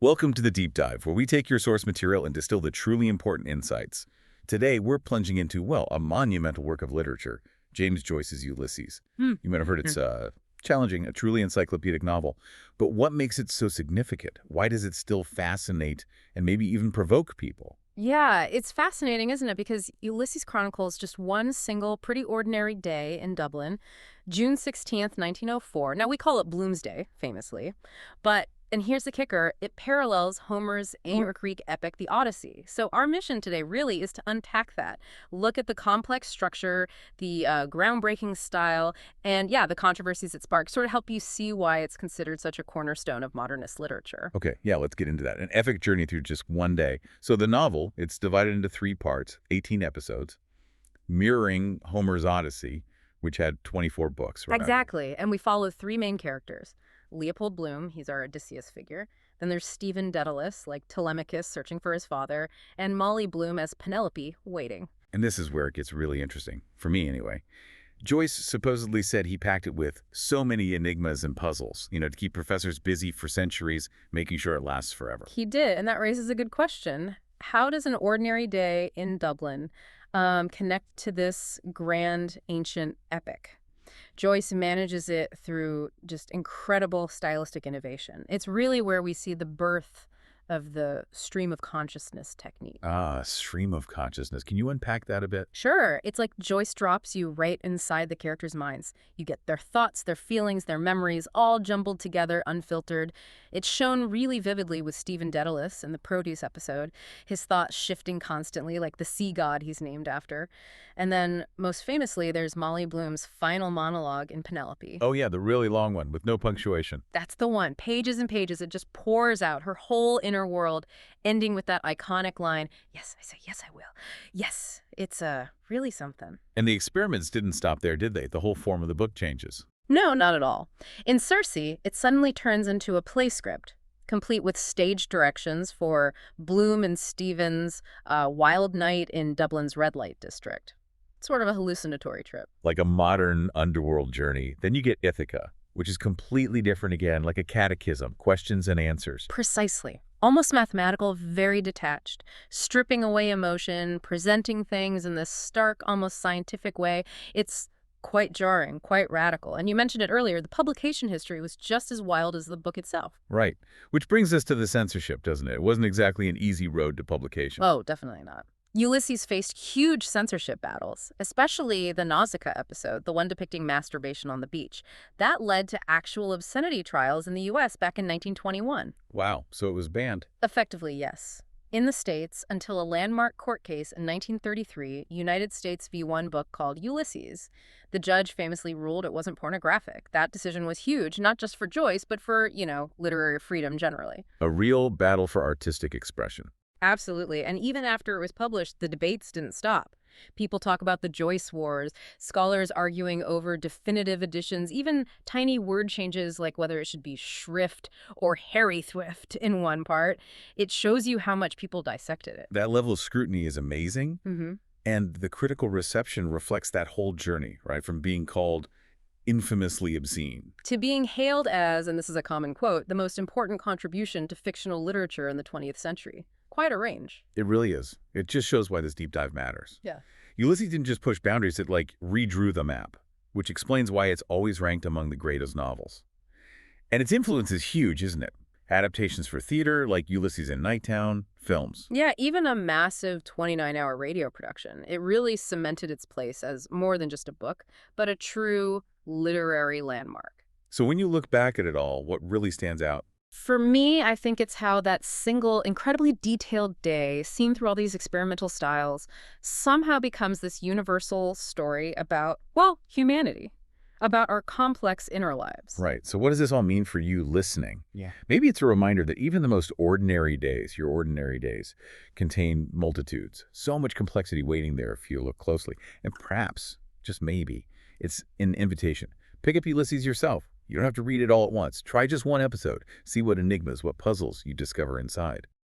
Welcome to the Deep Dive, where we take your source material and distill the truly important insights. Today, we're plunging into, well, a monumental work of literature, James Joyce's Ulysses. Hmm. You might have heard it's challenging, a truly encyclopedic novel. But what makes it so significant? Why does it still fascinate and maybe even provoke people? Yeah, it's fascinating, isn't it? Because Ulysses chronicles just one single, pretty ordinary day in Dublin, June 16th, 1904. Now, we call it Bloomsday, famously. And here's the kicker, it parallels Homer's ancient Greek epic, the Odyssey. So our mission today really is to unpack that, look at the complex structure, the groundbreaking style, and yeah, the controversies it sparks, sort of help you see why it's considered such a cornerstone of modernist literature. Okay, yeah, let's get into that. An epic journey through just one day. So the novel, it's divided into 3 parts, 18 episodes, mirroring Homer's Odyssey, which had 24 books, right? Exactly. And we follow three main characters. Leopold Bloom, he's our Odysseus figure. Then there's Stephen Dedalus, like Telemachus searching for his father, and Molly Bloom as Penelope, waiting. And this is where it gets really interesting, for me anyway. Joyce supposedly said he packed it with so many enigmas and puzzles, to keep professors busy for centuries, making sure it lasts forever. He did, and that raises a good question. How does an ordinary day in Dublin connect to this grand ancient epic? Joyce manages it through just incredible stylistic innovation. It's really where we see the birth of the stream of consciousness technique. Ah, stream of consciousness. Can you unpack that a bit? Sure, it's like Joyce drops you right inside the characters' minds. You get their thoughts, their feelings, their memories, all jumbled together, unfiltered. It's shown really vividly with Stephen Dedalus in the Produce episode, his thoughts shifting constantly, like the sea god he's named after. And then, most famously, there's Molly Bloom's final monologue in Penelope. Oh yeah, the really long one with no punctuation. That's the one. Pages and pages. It just pours out her whole inner world, ending with that iconic line, "Yes, I say, yes, I will." Yes, it's really something. And the experiments didn't stop there, did they? The whole form of the book changes. No, not at all. In Circe, it suddenly turns into a play script, complete with stage directions for Bloom and Stevens' Wild Night in Dublin's Red Light District. Sort of a hallucinatory trip. Like a modern underworld journey. Then you get Ithaca, which is completely different again, like a catechism, questions and answers. Precisely. Almost mathematical, very detached, stripping away emotion, presenting things in this stark, almost scientific way. It's quite jarring, quite radical. And you mentioned it earlier, the publication history was just as wild as the book itself. Right. Which brings us to the censorship, doesn't it? It wasn't exactly an easy road to publication. Oh, definitely not. Ulysses faced huge censorship battles, especially the Nausicaa episode, the one depicting masturbation on the beach. That led to actual obscenity trials in the U.S. back in 1921. Wow, so it was banned. Effectively, yes. In the States, until a landmark court case in 1933, United States v. One book called Ulysses. The judge famously ruled it wasn't pornographic. That decision was huge, not just for Joyce, but for, literary freedom generally. A real battle for artistic expression. Absolutely. And even after it was published, the debates didn't stop. People talk about the Joyce Wars, scholars arguing over definitive editions, even tiny word changes like whether it should be shrift or hairy thrift in one part. It shows you how much people dissected it. That level of scrutiny is amazing, Mm-hmm. and the critical reception reflects that whole journey, right? From being called infamously obscene. To being hailed as, and this is a common quote, the most important contribution to fictional literature in the 20th century. Quite a range. It really is. It just shows why this deep dive matters. Yeah. Ulysses didn't just push boundaries, it redrew the map, which explains why it's always ranked among the greatest novels. And its influence is huge, isn't it? Adaptations for theater, like Ulysses in Nighttown, films. Yeah, even a massive 29-hour radio production. It really cemented its place as more than just a book, but a true literary landmark. So when you look back at it all, what really stands out? For me, I think it's how that single, incredibly detailed day, seen through all these experimental styles, somehow becomes this universal story about, well, humanity, about our complex inner lives. Right. So what does this all mean for you listening? Yeah. Maybe it's a reminder that even the most ordinary days, your ordinary days, contain multitudes. So much complexity waiting there if you look closely. And perhaps, just maybe, it's an invitation. Pick up Ulysses yourself. You don't have to read it all at once. Try just one episode. See what enigmas, what puzzles you discover inside.